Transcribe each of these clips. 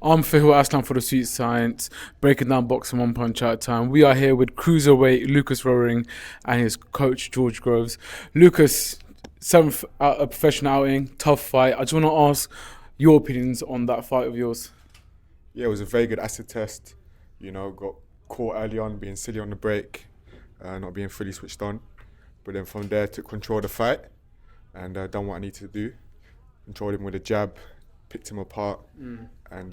I'm Fahil Aslam for the Sweet Science, breaking down boxing one punch at a time. We are here with cruiserweight Lucus Roehrig and his coach George Groves. Lucas, seventh out of professional outing, tough fight. I just want to ask your opinions on that fight of yours. Yeah, it was a very good acid test. You know, got caught early on, being silly on the break, not being fully switched on. But then from there, took control of the fight and done what I needed to do. Controlled him with a jab, picked him apart, and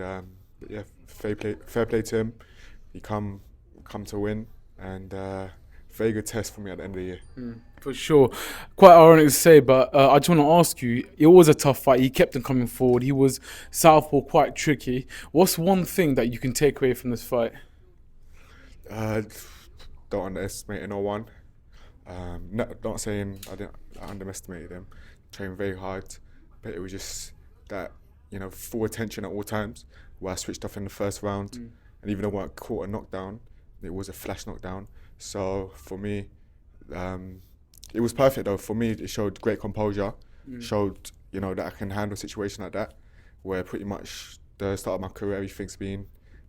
yeah, fair play to him. He come to win, and very good test for me at the end of the year. For sure. Quite ironic to say, but I just want to ask you, it was a tough fight. He kept on coming forward. He was southpaw, quite tricky. What's one thing that you can take away from this fight? Don't underestimate no one. Not saying I underestimated him. Trained very hard, but it was just that, you know, full attention at all times. Where I switched off in the first round, and even though I caught a knockdown, it was a flash knockdown. So for me, it was perfect though. For me, it showed great composure. Showed, you know, that I can handle a situation like that, where pretty much the start of my career, everything's been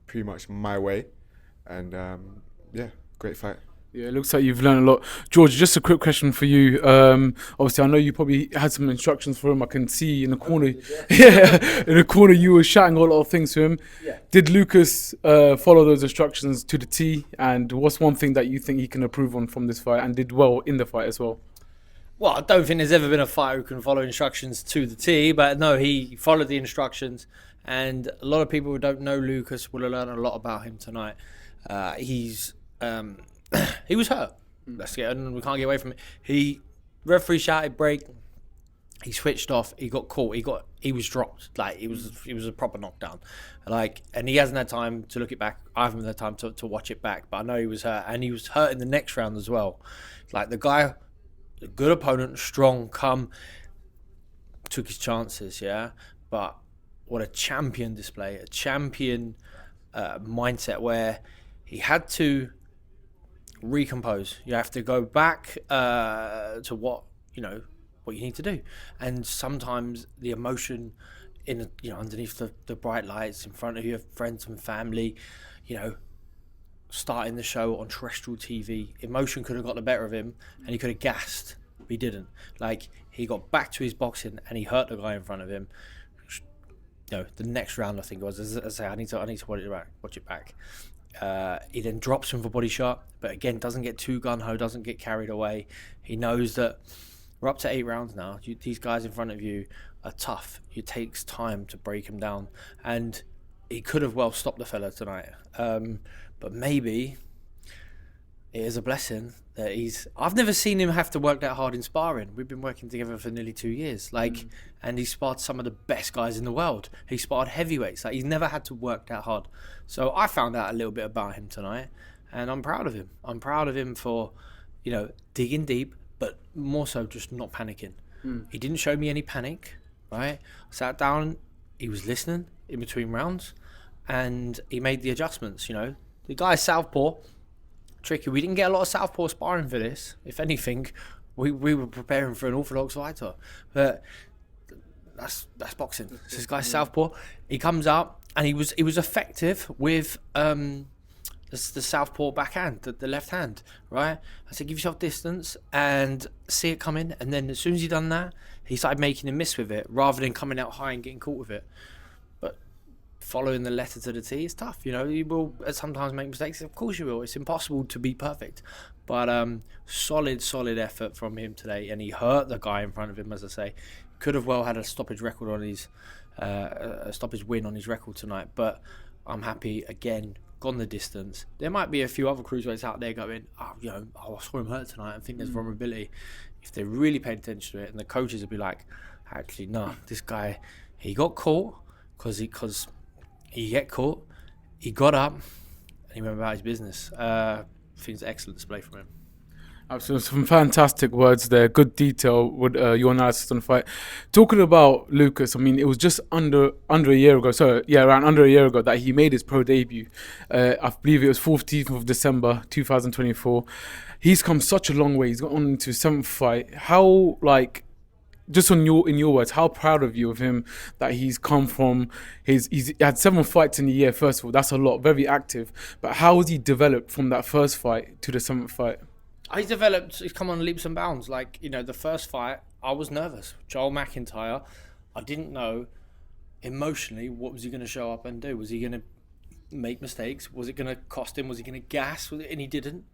pretty much my way, and yeah, great fight. Yeah, it looks like you've learned a lot. George, just a quick question for you. Obviously, I know you probably had some instructions for him. I can see in the corner. Yeah, in the corner, you were shouting a lot of things to him. Yeah. Did Lucas follow those instructions to the T? And what's one thing that you think he can improve on from this fight and did well in the fight as well? Well, I don't think there's ever been a fighter who can follow instructions to the T, but no, he followed the instructions. And a lot of people who don't know Lucas will have learned a lot about him tonight. He was hurt. And we can't get away from it. Referee shouted break. He switched off. He got caught. He was dropped. Like it was a proper knockdown. And he hasn't had time to look it back. I haven't had time to watch it back. But I know he was hurt, and he was hurt in the next round as well. Like the guy, a good opponent, strong, took his chances. Yeah, but what a champion display, a champion mindset where he had to recompose. You have to go back to what you need to do, and sometimes the emotion underneath the bright lights in front of your friends and family, starting the show on terrestrial TV, emotion could have got the better of him and he could have gassed, but he didn't. Like, he got back to his boxing and he hurt the guy in front of him. The next round, I think it was, as I say, I need to watch it back. He then drops him for body shot, but again, doesn't get too gung-ho, doesn't get carried away. He knows that we're up to 8 rounds now. These guys in front of you are tough. It takes time to break him down. And he could have well stopped the fella tonight. But maybe it is a blessing that I've never seen him have to work that hard in sparring. We've been working together for nearly 2 years. And he sparred some of the best guys in the world. He sparred heavyweights. He's never had to work that hard. So I found out a little bit about him tonight, and I'm proud of him. I'm proud of him for, digging deep, but more so just not panicking. He didn't show me any panic, right? I sat down, he was listening in between rounds, and he made the adjustments, The guy's southpaw, tricky. We didn't get a lot of southpaw sparring for this. If anything, we were preparing for an orthodox fighter. But that's boxing. This guy's southpaw. He comes out and he was effective with the southpaw backhand, the left hand, right? I said, give yourself distance and see it coming. And then as soon as he done that, he started making a miss with it rather than coming out high and getting caught with it. But following the letter to the T is tough. You will sometimes make mistakes. Of course you will. It's impossible to be perfect. But solid effort from him today. And he hurt the guy in front of him, as I say. Could have well had a stoppage record on a stoppage win on his record tonight. But I'm happy, again, gone the distance. There might be a few other cruiserweights out there going, I saw him hurt tonight. I think there's vulnerability. If they really paid attention to it, and the coaches would be like, actually, no, this guy, he got caught because he get caught, he got up, and he went about his business. I think it's an excellent display from him. Absolutely, some fantastic words there. Good detail with your analysis on the fight. Talking about Lucas, I mean, it was just under a year ago. Around under a year ago that he made his pro debut. I believe it was 14th of December 2024. He's come such a long way. He's got on into his 7th fight. How just in your words, how proud of you of him that he's come from he's had 7 fights in a year. First of all, that's a lot, very active. But how has he developed from that first fight to the 7th fight? He's come on leaps and bounds. Like, the first fight, I was nervous. Joel McIntyre, I didn't know emotionally what was he going to show up and do. Was he going to make mistakes? Was it going to cost him? Was he going to gas? And he didn't.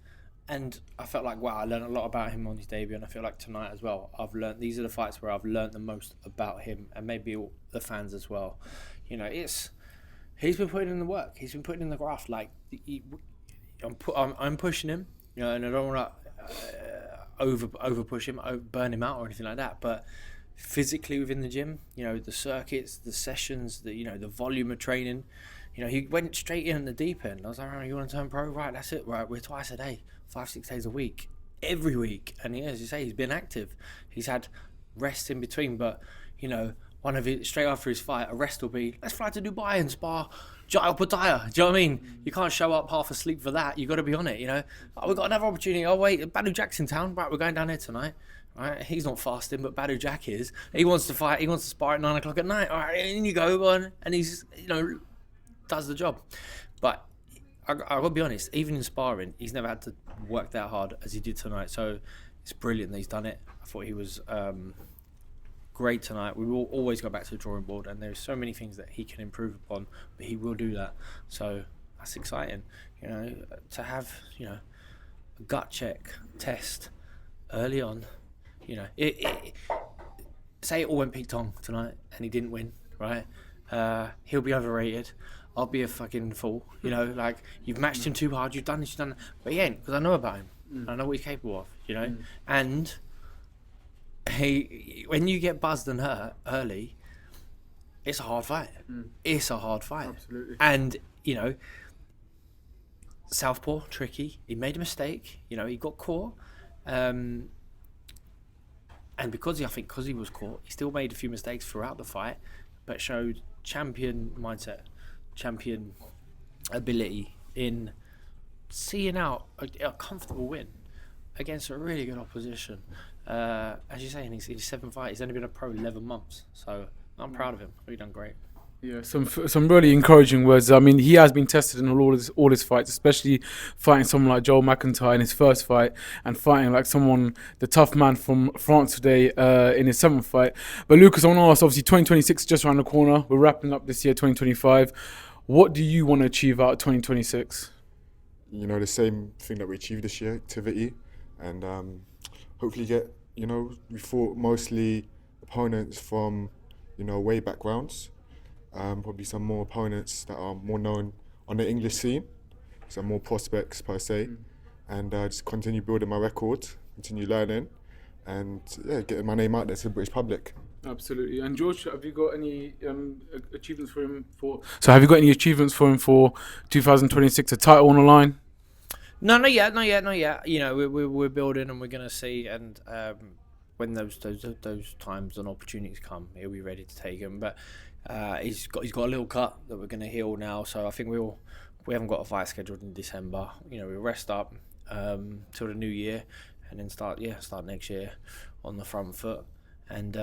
And I felt like, wow, I learned a lot about him on his debut, and I feel like tonight as well, these are the fights where I've learned the most about him, and maybe all the fans as well. He's been putting in the work. He's been putting in the graft. Like, I'm pushing him, and I don't want to over push him, burn him out or anything like that. But physically within the gym, the circuits, the sessions, the volume of training, he went straight in at the deep end. I was like, oh, you want to turn pro? Right, that's it. Right, we're twice a day, 5-6 days a week, every week. And as you say, he's been active. He's had rest in between, but one of his, straight after his fight, a rest will be, let's fly to Dubai and spar Jail Pataya. Do you know what I mean? You can't show up half asleep for that. You got to be on it. Oh, we've got another opportunity. Oh wait, Badu Jack's in town. Right, we're going down here tonight. Right, he's not fasting, but Badu Jack is. He wants to fight. He wants to spar at 9 o'clock at night. All right, in you go, on, and he's does the job. But I got to be honest, even in sparring, he's never had to work that hard as he did tonight. So it's brilliant that he's done it. I thought he was great tonight. We will always go back to the drawing board, and there's so many things that he can improve upon, but he will do that. So that's exciting, to have a gut check test early on. Say it all went Pete Tong tonight and he didn't win, right? He'll be overrated. I'll be a fucking fool. Like, you've matched him too hard, you've done this, you've done that. But he ain't, because I know about him. I know what he's capable of, And when you get buzzed and hurt early, it's a hard fight. It's a hard fight. Absolutely. And, southpaw, tricky. He made a mistake. He got caught. And because he was caught, he still made a few mistakes throughout the fight, but showed champion mindset, champion ability in seeing out a comfortable win against a really good opposition. As you say, in his 7th fight, he's only been a pro 11 months, so I'm proud of him. He's done great. Yeah, some really encouraging words. I mean, he has been tested in all his fights, especially fighting someone like Joel McIntyre in his first fight, and fighting like the tough man from France today in his 7th fight. But Lucas, I want to ask, obviously 2026 is just around the corner. We're wrapping up this year, 2025. What do you want to achieve out of 2026? The same thing that we achieved this year, activity, and hopefully get, we fought mostly opponents from, way backgrounds. Probably some more opponents that are more known on the English scene, some more prospects per se, and just continue building my record, continue learning, and getting my name out there to the British public. Absolutely. And George, have you got any achievements for him have you got any achievements for him for 2026? A title on the line? No, not yet. We're building, and we're gonna see, and when those times and opportunities come, he'll be ready to take them. But he's got a little cut that we're gonna heal now. So I think we haven't got a fight scheduled in December. We'll rest up till the new year, and then start next year on the front foot, and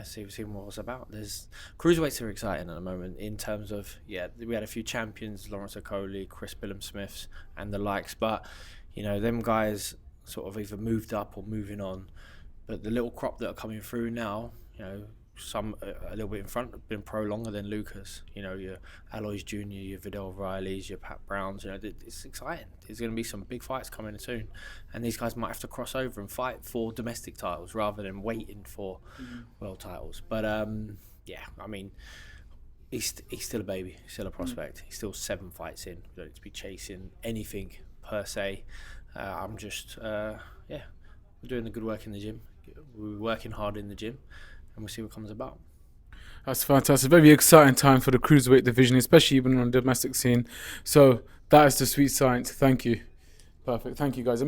see what it's about. There's cruiserweights are exciting at the moment in terms of we had a few champions, Lawrence Okoli, Chris Billum-Smiths, and the likes, but them guys sort of either moved up or moving on. But the little crop that are coming through now, some a little bit in front have been pro longer than Lucas. Your Alois Jr., your Vidal Rileys, your Pat Browns. It's exciting. There's going to be some big fights coming soon, and these guys might have to cross over and fight for domestic titles rather than waiting for world titles. But he's still a baby, he's still a prospect. He's still 7 fights in. We don't need to be chasing anything per se. I'm just we're doing the good work in the gym. We're working hard in the gym, and we'll see what comes about. That's fantastic. Very exciting time for the cruiserweight division, especially even on the domestic scene. So that is the sweet science. Thank you. Perfect. Thank you, guys.